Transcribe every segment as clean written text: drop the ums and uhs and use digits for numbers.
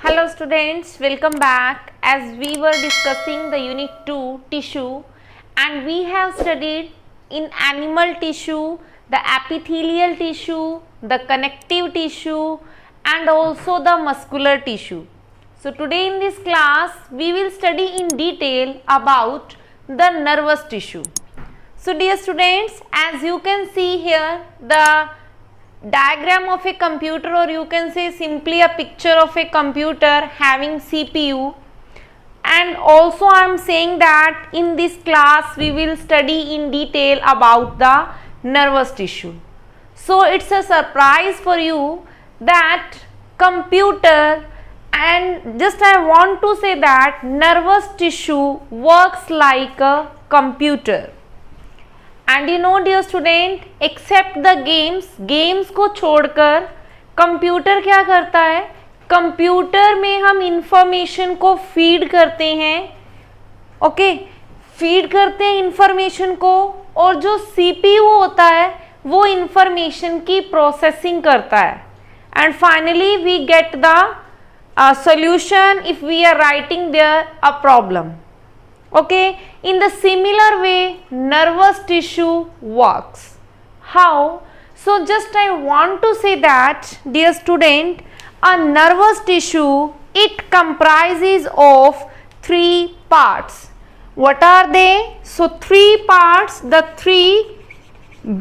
Hello students, welcome back. As we were discussing the unit 2 tissue and we have studied in animal tissue, the epithelial tissue, the connective tissue and also the muscular tissue. So today in this class we will study in detail about the nervous tissue. So dear students, as you can see here the diagram of a computer, or you can say simply a picture of a computer having CPU, and also I am saying that in this class we will study in detail about the nervous tissue. So it's a surprise for you that computer, and just I want to say that nervous tissue works like a computer. And you know dear student, except the games को छोड़कर computer क्या करता है? Computer में हम information को feed करते हैं, ओके, फीड करते हैं इंफॉर्मेशन को, और जो सीपीयू होता है वो इंफॉर्मेशन की प्रोसेसिंग करता है, and finally we get the solution if we are writing there a problem. Okay, in the similar way nervous tissue works. How? So just I want to say that dear student, a nervous tissue, it comprises of three parts. What are they? So three parts, the three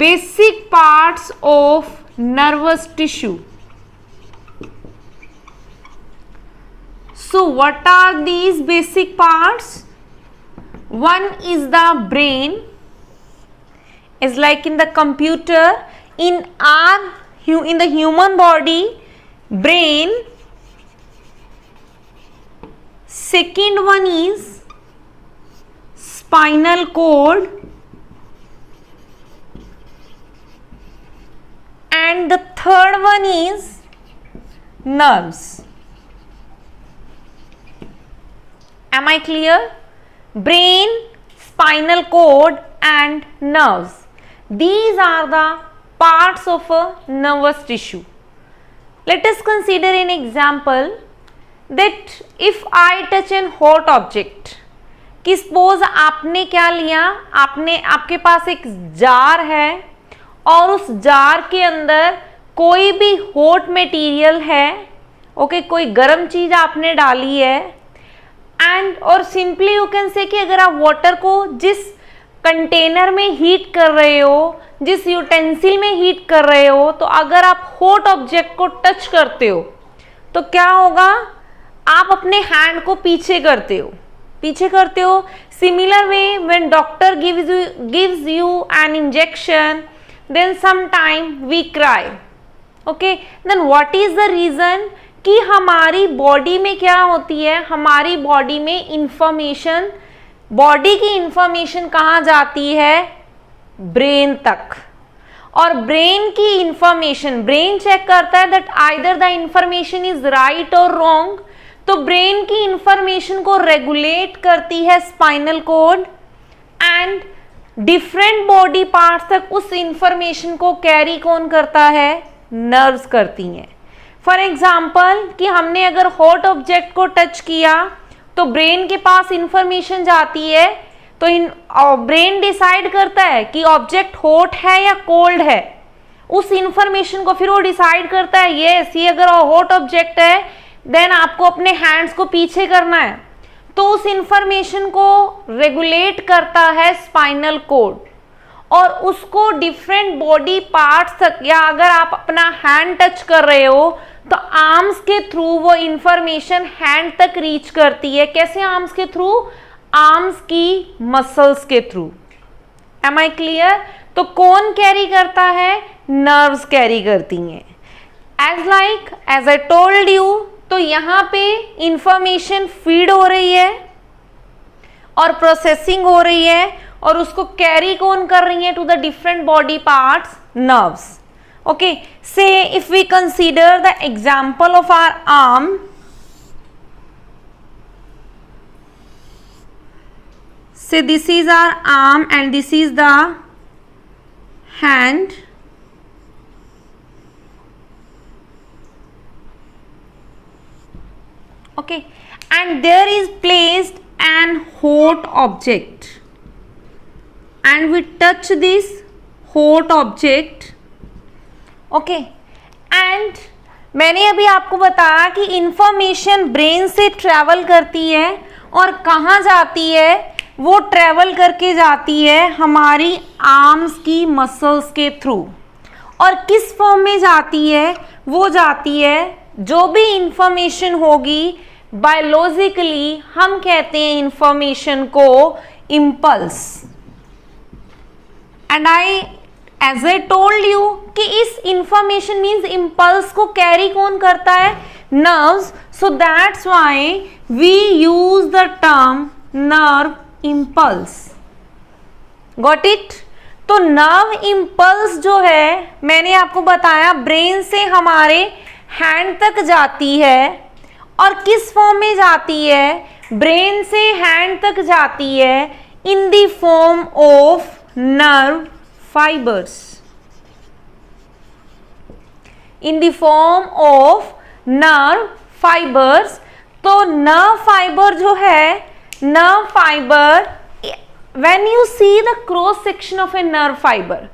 basic parts of nervous tissue. So what are these basic parts? One is the brain, is like in the computer, in the human body, brain. Second one is spinal cord, and the third one is nerves. Am I clear? Brain, spinal cord and nerves. These are the parts of a nervous tissue. Let us consider an example that if I touch an hot object, कि suppose आपने क्या लिया, आपके पास एक jar है और उस jar के अंदर कोई भी हॉट मटेरियल है, ओके, कोई गर्म चीज आपने डाली है, एंड और सिंपली यू कैन से कि अगर आप वाटर को जिस कंटेनर में हीट कर रहे हो, जिस यूटेंसिल में हीट कर रहे हो, तो अगर आप हॉट ऑब्जेक्ट को टच करते हो तो क्या होगा? आप अपने हैंड को पीछे करते हो. Similar way when doctor gives you an injection, then some time we cry, okay, then what is the reason? कि हमारी बॉडी में क्या होती है, हमारी बॉडी में इंफॉर्मेशन, बॉडी की इंफॉर्मेशन कहाँ जाती है? ब्रेन तक. और ब्रेन की इंफॉर्मेशन, ब्रेन चेक करता है that either the information is right और रॉन्ग. तो ब्रेन की इंफॉर्मेशन को रेगुलेट करती है spinal cord, and different body parts तक उस इंफॉर्मेशन को कैरी कौन करता है? नर्व्स करती हैं. फॉर एग्जाम्पल कि हमने अगर हॉट ऑब्जेक्ट को टच किया तो ब्रेन के पास इंफॉर्मेशन जाती है, तो ब्रेन डिसाइड करता है कि ऑब्जेक्ट हॉट है या कोल्ड है. उस इंफॉर्मेशन को फिर वो डिसाइड करता है, ये अगर हॉट ऑब्जेक्ट है देन आपको अपने हैंड्स को पीछे करना है. तो उस इंफॉर्मेशन को रेगुलेट करता है स्पाइनल कॉर्ड, और उसको डिफरेंट बॉडी पार्ट्स तक, या अगर आप अपना हैंड टच कर रहे हो तो आर्म्स के थ्रू वो इंफॉर्मेशन हैंड तक रीच करती है. कैसे आर्म्स के थ्रू? आर्म्स की मसल्स के थ्रू. Am I clear? तो कौन कैरी करता है? नर्व्स कैरी करती हैं. एज आई टोल्ड यू, तो यहाँ पे इंफॉर्मेशन फीड हो रही है और प्रोसेसिंग हो रही है, और उसको कैरी कौन कर रही है to the different body parts? Nerves. Okay, say if we consider the example of our arm, say this is our arm and this is the hand, okay, and there is placed an hot object and we touch this hot object, okay, and मैंने अभी आपको बताया कि information brain से travel करती है और कहाँ जाती है, वो ट्रैवल करके जाती है हमारी आर्म्स की मसल्स के थ्रू, और किस फॉर्म में जाती है, वो जाती है, जो भी इंफॉर्मेशन होगी बायोलॉजिकली हम कहते हैं इंफॉर्मेशन को impulse. And as I told you कि इस इंफॉर्मेशन मीन्स इम्पल्स को कैरी कौन करता है, nerves, so that's why we use the term nerve impulse. Got it? तो नर्व इम्पल्स जो है मैंने आपको बताया ब्रेन से हमारे हैंड तक जाती है, और किस फॉर्म में जाती है, ब्रेन से हैंड तक जाती है in the form of nerve fibres, in the form of nerve fibres. तो नर्व फाइबर जो है, nerve fibre, when you see the cross section of a nerve fibre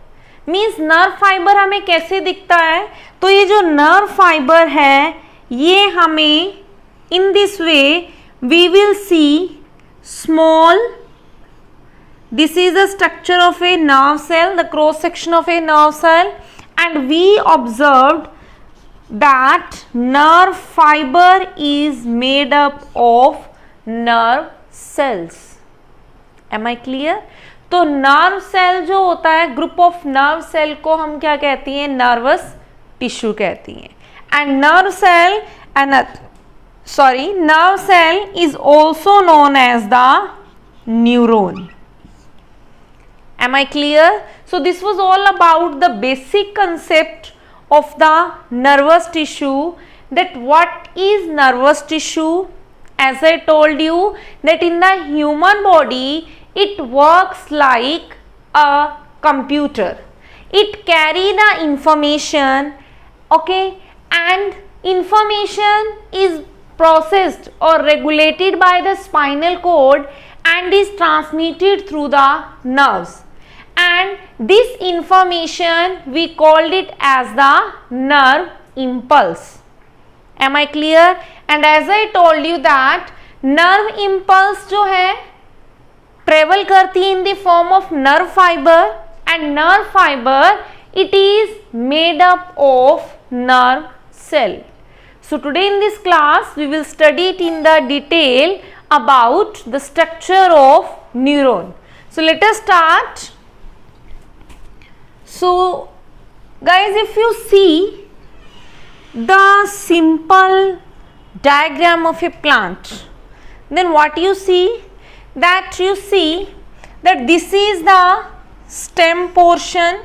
means nerve fibre हमें कैसे दिखता है, तो ये जो नर्व फाइबर है ये हमें in this way we will see small, this is the structure of a nerve cell, the cross section of a nerve cell, and we observed that nerve fiber is made up of nerve cells. Am I clear? तो nerve cell जो होता है, group of nerve cell को हम क्या कहती हैं, nervous tissue कहती हैं। And nerve cell nerve cell is also known as the neuron. Am I clear? So this was all about the basic concept of the nervous tissue, that what is nervous tissue. As I told you that in the human body it works like a computer. It carry the information, okay, and information is processed or regulated by the spinal cord and is transmitted through the nerves. And this information we called it as the nerve impulse. Am I clear? And as I told you that nerve impulse जो है travel करती है in the form of nerve fiber, and nerve fiber it is made up of nerve cell. So today in this class we will study it in the detail about the structure of neuron. So let us start. So guys, if you see the simple diagram of a plant, then what you see, that you see that this is the stem portion,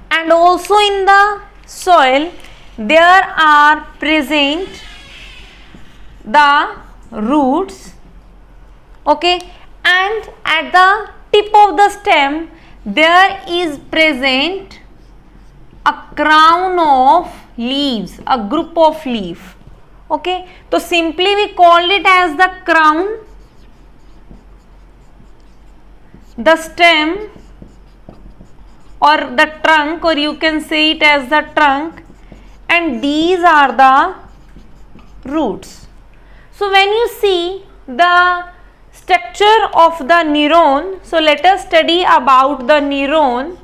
and also in the soil there are present the roots, okay, and at the tip of the stem there is present a crown of leaves, a group of leaf, okay. So simply we call it as the crown, the stem, or the trunk, or you can say it as the trunk, and these are the roots. So when you see the structure of the neuron, so let us study about the neuron.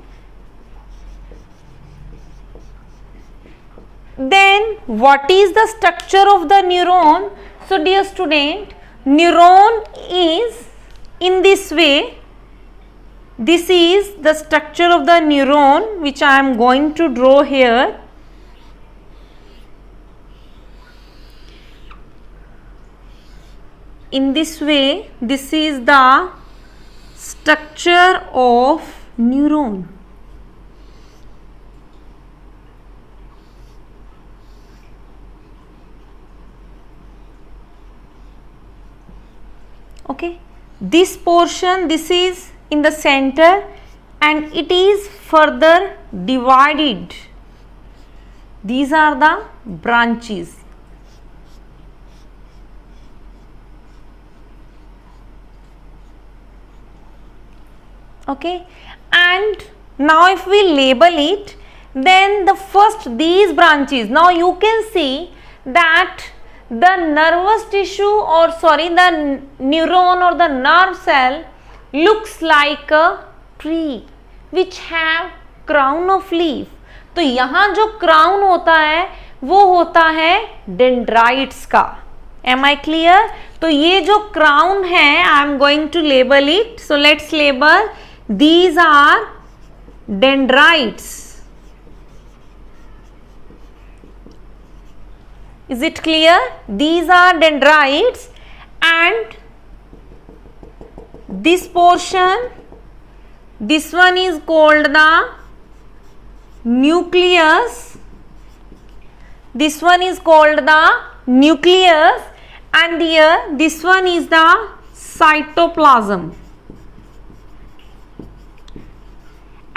Then what is the structure of the neuron? So dear student, neuron is in this way. This is the structure of the neuron which I am going to draw here. In this way, this is the structure of neuron. Okay, this portion, this is in the center and it is further divided. These are the branches. Okay, and now if we label it, then the first these branches, now you can see that the nervous tissue, or sorry, the neuron or the nerve cell looks like a tree which have crown of leaf. तो यहाँ जो crown होता है वो होता है dendrites का. Am I clear? तो ये जो crown है, I am going to label it. So let's label. These are dendrites. Is it clear? These are dendrites, and this portion, this one is called the nucleus. This one is called the nucleus, and here this one is the cytoplasm.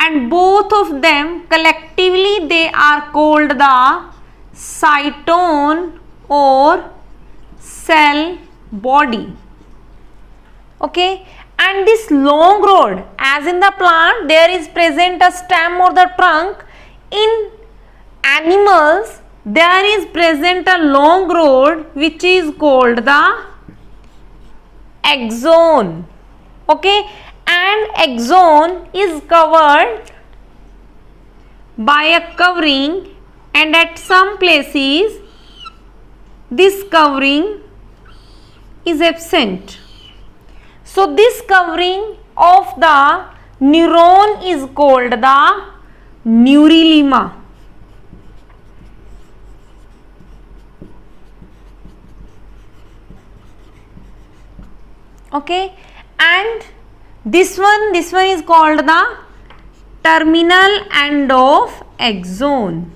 And both of them collectively they are called the cytone or cell body. Okay, and this long rod, as in the plant there is present a stem or the trunk, in animals there is present a long rod which is called the axon. Okay, and axon is covered by a covering, and at some places this covering is absent. So this covering of the neuron is called the neurulema. Okay, and this one is called the terminal end of axon.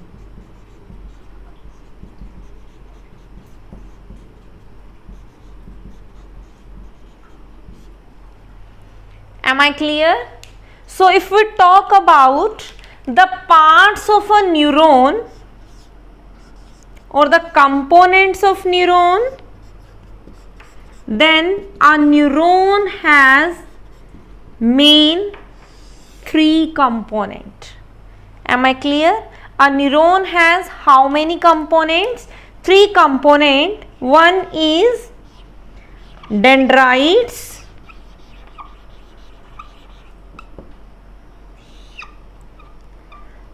Am I clear? So if we talk about the parts of a neuron or the components of neuron, then a neuron has main three components. Am I clear? A neuron has how many components? Three components. One is dendrites.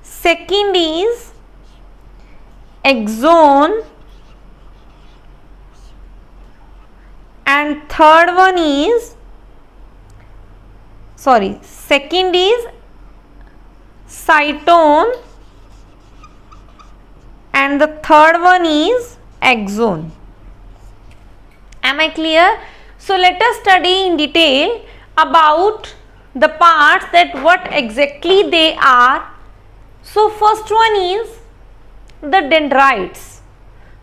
Second is axon, and third one is, second is cytone, and the third one is axon. Am I clear? So let us study in detail about the parts, that what exactly they are. So first one is the dendrites.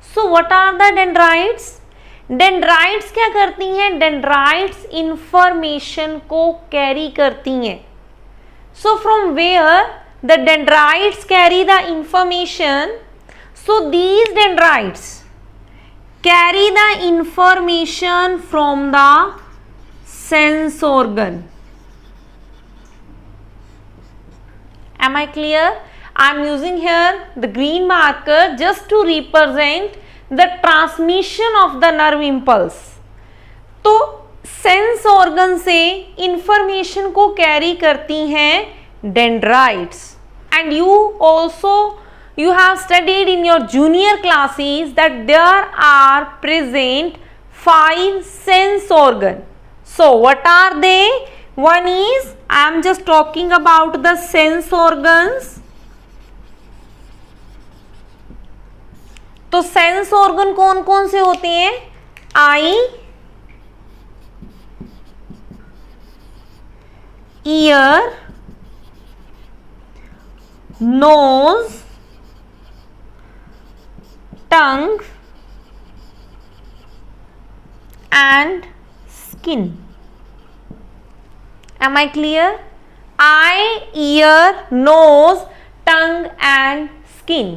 So what are the dendrites? Dendrites क्या करती हैं? Dendrites information को carry करती हैं. So from where the dendrites carry the information? So these dendrites carry the information from the sense organ. Am I clear? I am using here the green marker just to represent the transmission of the nerve impulse. तो sense organ से information को carry करती हैं dendrites. And you have studied in your junior classes that there are present 5 sense organ. So what are they? One is, I am just talking about the sense organs. तो sense organ कौन कौन से होते हैं? Eye, ear, nose, tongue and skin. Am I clear? Eye, ear, nose, tongue and skin.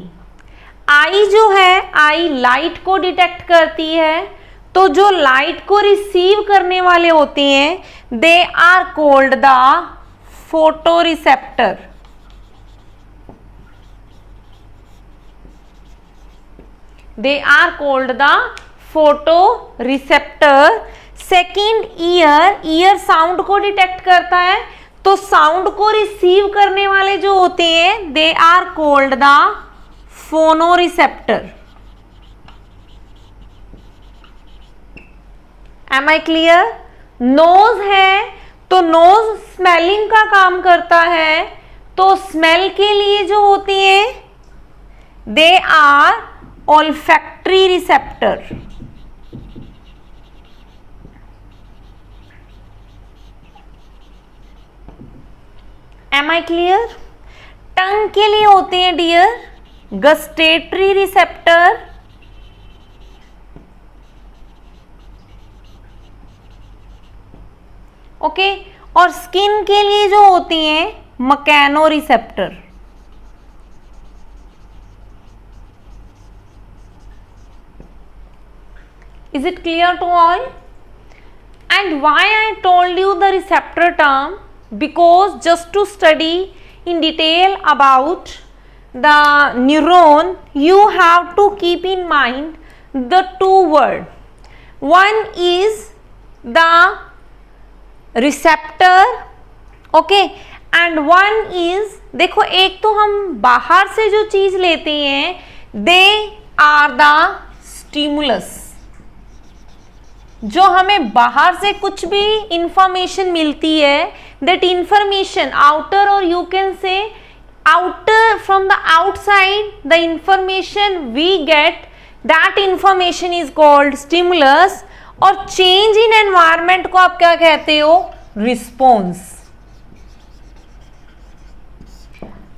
Eye जो है, आई light को detect करती है. तो जो लाइट को रिसीव करने वाले होते हैं, they are called the photoreceptor. They are called the photoreceptor. Second ear sound को डिटेक्ट करता है, तो साउंड को रिसीव करने वाले जो होते हैं they are called the phonoreceptor. Am I clear? Nose है तो नोज स्मेलिंग का काम करता है, तो स्मेल के लिए जो होती है they are olfactory receptor. Am I clear? Tongue के लिए होते हैं डियर गस्टेटरी रिसेप्टर. ओके, और स्किन के लिए जो होती हैं mechanoreceptor. Is it clear to all? And why I told you the receptor term? Because just to study in detail about the neuron, you have to keep in mind the two words. One is the receptor, okay, and one is, देखो एक तो हम बाहर से जो चीज लेते हैं they are the stimulus. जो हमें बाहर से कुछ भी इंफॉर्मेशन मिलती है, दैट इंफॉर्मेशन आउटर, और you can say outer, from the outside the information we get, that information is called stimulus. और चेंज इन एनवायरमेंट को आप क्या कहते हो? रिस्पॉन्स.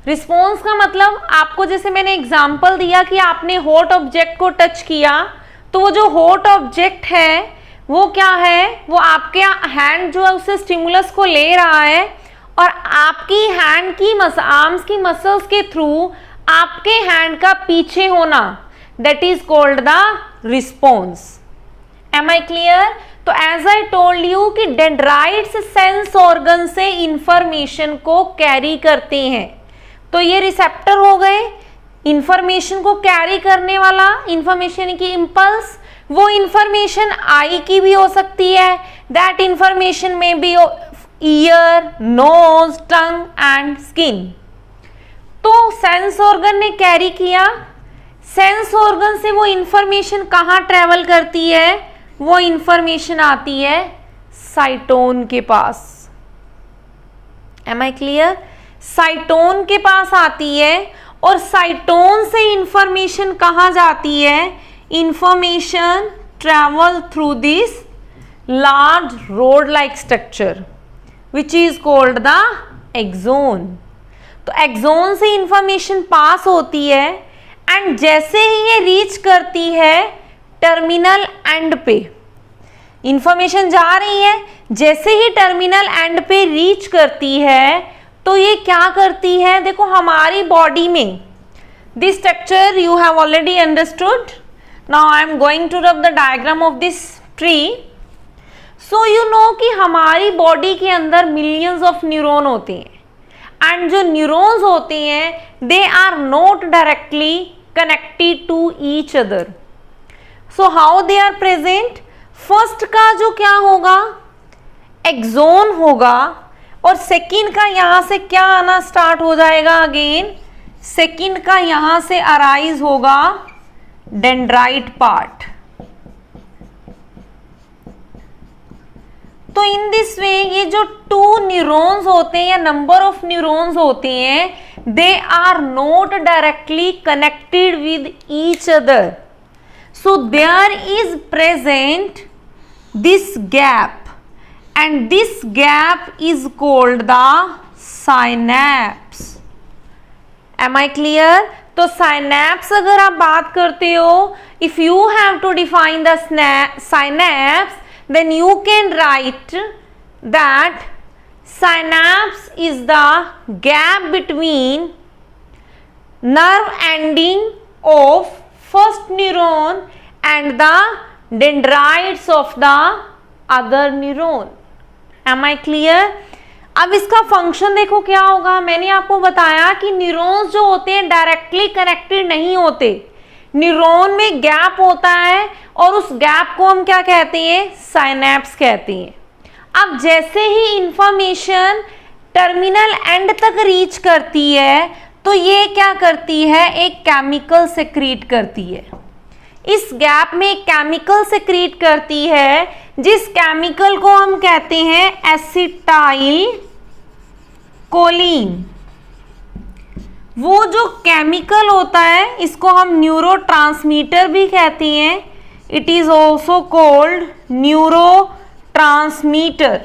रिस्पॉन्स का मतलब आपको, जैसे मैंने एग्जांपल दिया कि आपने हॉट ऑब्जेक्ट को टच किया, तो वो जो हॉट ऑब्जेक्ट है वो क्या है, वो आपके हैंड जो है उससे स्टिमुलस को ले रहा है, और आपकी हैंड की आर्म्स की मसल्स के थ्रू आपके हैंड का पीछे होना, that is called the response. Am I clear? तो एज आई टोल्ड यू कि डेंड्राइट्स सेंस ऑर्गन से इंफॉर्मेशन को कैरी करते हैं, तो ये रिसेप्टर हो गए इंफॉर्मेशन को कैरी करने वाला. इंफॉर्मेशन की इंपल्स, वो इंफॉर्मेशन आई की भी हो सकती है, दैट इंफॉर्मेशन में be ear, nose, tongue and skin. तो सेंस ऑर्गन ने कैरी किया, सेंस ऑर्गन से वो इंफॉर्मेशन कहाँ ट्रेवल करती है? वो इंफॉर्मेशन आती है साइटोन के पास. M I clear? साइटोन के पास आती है, और साइटोन से इंफॉर्मेशन कहाँ जाती है? Information travel through this large road like structure which is called the axon. तो एक्सोन से इंफॉर्मेशन पास होती है, एंड जैसे ही ये रीच करती है टर्मिनल एंड पे, इंफॉर्मेशन जा रही है, जैसे ही टर्मिनल एंड पे रीच करती है तो ये क्या करती है? देखो हमारी बॉडी में this structure you have already understood. Now I am going to rub the diagram of this tree. So you know कि हमारी बॉडी के अंदर मिलियंस ऑफ न्यूरॉन होते हैं, एंड जो न्यूरॉन्स होते हैं they are not directly connected to each other. So how they are present? First का जो क्या होगा? एक्सोन होगा, और सेकंड का यहां से क्या आना स्टार्ट हो जाएगा? अगेन सेकंड का यहां से अराइज होगा डेंड्राइट पार्ट. तो इन दिस वे ये जो टू न्यूरॉन्स होते हैं या नंबर ऑफ न्यूरॉन्स होते हैं they are not directly connected with each other. So there is present this gap, and this gap is called the synapse. Am I clear? तो synapse अगर आप बात करते हो, if you have to define the synapse, then you can write that synapse is the gap between nerve ending of first neuron and the dendrites of the other neuron. Am I clear? अब इसका function देखो क्या होगा, मैंने आपको बताया कि neurons जो होते हैं डायरेक्टली कनेक्टेड नहीं होते, न्यूरॉन में गैप होता है और उस गैप को हम क्या कहते हैं, साइनेप्स कहते हैं। अब जैसे ही इंफॉर्मेशन टर्मिनल एंड तक रीच करती है तो ये क्या करती है, एक केमिकल सेक्रीट करती है। इस गैप में एक केमिकल सेक्रीट करती है जिस केमिकल को हम कहते हैं एसिटाइल कोलिन। वो जो केमिकल होता है इसको हम न्यूरोट्रांसमीटर भी कहते हैं, it is also called neurotransmitter.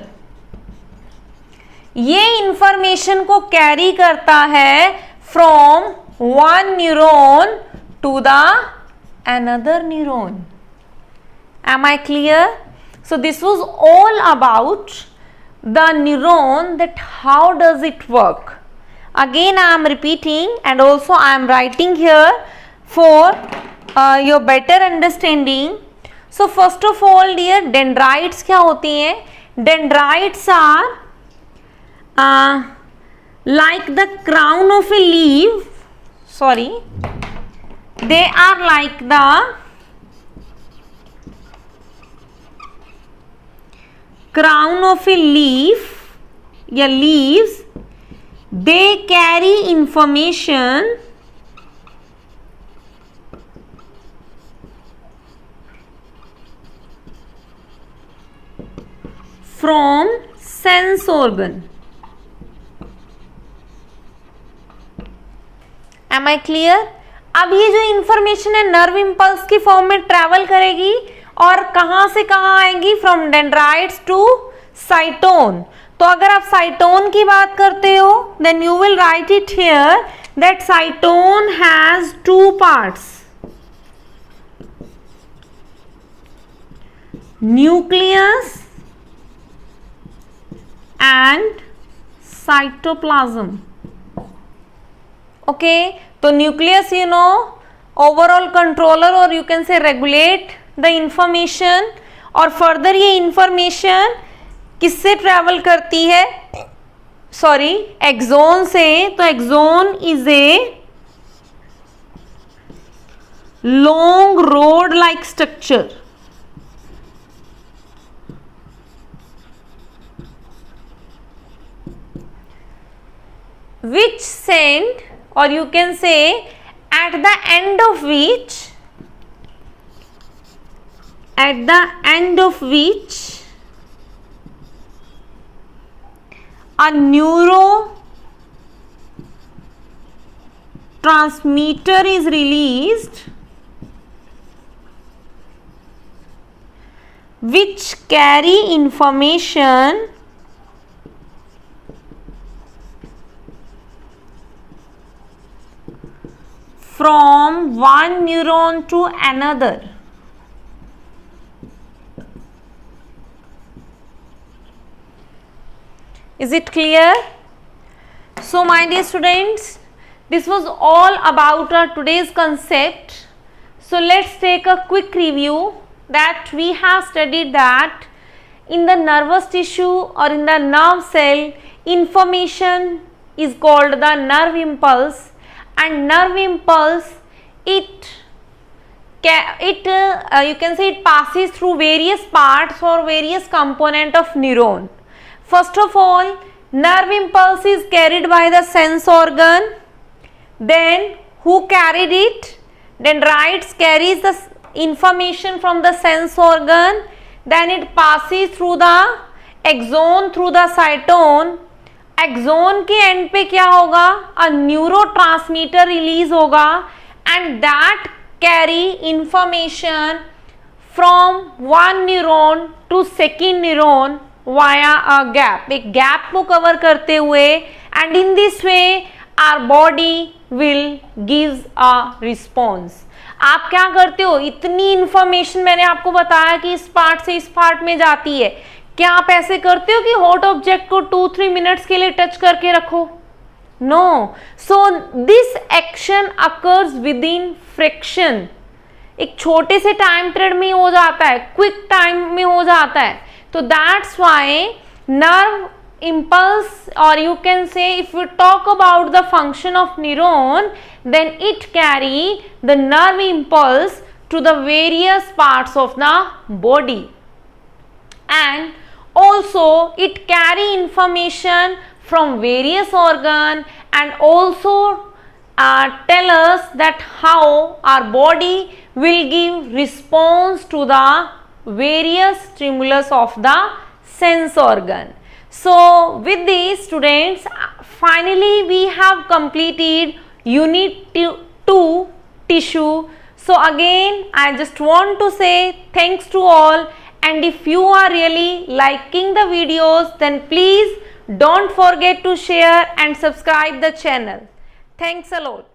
ये इंफॉर्मेशन को कैरी करता है from one neuron to the another neuron. Am I clear? So this was all about the neuron, that how does it work. Again I am repeating and also I am writing here for your better understanding. So first of all dear, dendrites क्या होती हैं? Dendrites are like the crown of a leaf. Sorry, they are like the crown of a leaf या leaves. They carry information from sense organ. Am I clear? अब ये जो information है nerve impulse की form में travel करेगी और कहां से कहां आएगी, फ्रॉम डेंड्राइट्स टू साइटोन। तो अगर आप साइटोन की बात करते हो then you will write it here that cyton has two parts, nucleus and cytoplasm. Okay, तो nucleus you know overall controller और you can say regulate the information, और फर्दर ये इंफॉर्मेशन किससे ट्रेवल करती है, सॉरी एक्सोन से। तो axon is a long road like structure which send, or you can say at the end of which a neurotransmitter is released which carry information from one neuron to another. Is it clear? So my dear students, this was all about our today's concept. So let's take a quick review that we have studied that in the nervous tissue or in the nerve cell, information is called the nerve impulse, and nerve impulse you can say it passes through various parts or various component of neuron. First of all, nerve impulse is carried by the sense organ. Then who carried it? Dendrites carries the information from the sense organ. Then it passes through the axon, through the cytone. Axon के end पे क्या होगा, a neurotransmitter release होगा and that carry information from one neuron to second neuron via a gap, एक gap को cover करते हुए, and in this way our body will gives a response. आप क्या करते हो, इतनी इंफॉर्मेशन मैंने आपको बताया कि इस पार्ट से इस पार्ट में जाती है, क्या आप ऐसे करते हो कि हॉट ऑब्जेक्ट को 2-3 मिनट्स के लिए टच करके रखो? No. So this action occurs with in friction, एक छोटे से टाइम पीरियड में हो जाता है, क्विक टाइम में हो जाता है। तो that's why nerve impulse, or you can say if we talk about the function of neuron, then it carry the nerve impulse to the various parts of the body, and also it carry information from various organ, and also tell us that how our body will give response to the various stimulus of the sense organ. So with these students, finally we have completed unit 2 tissue. So again I just want to say thanks to all, and if you are really liking the videos, then please don't forget to share and subscribe the channel. Thanks a lot.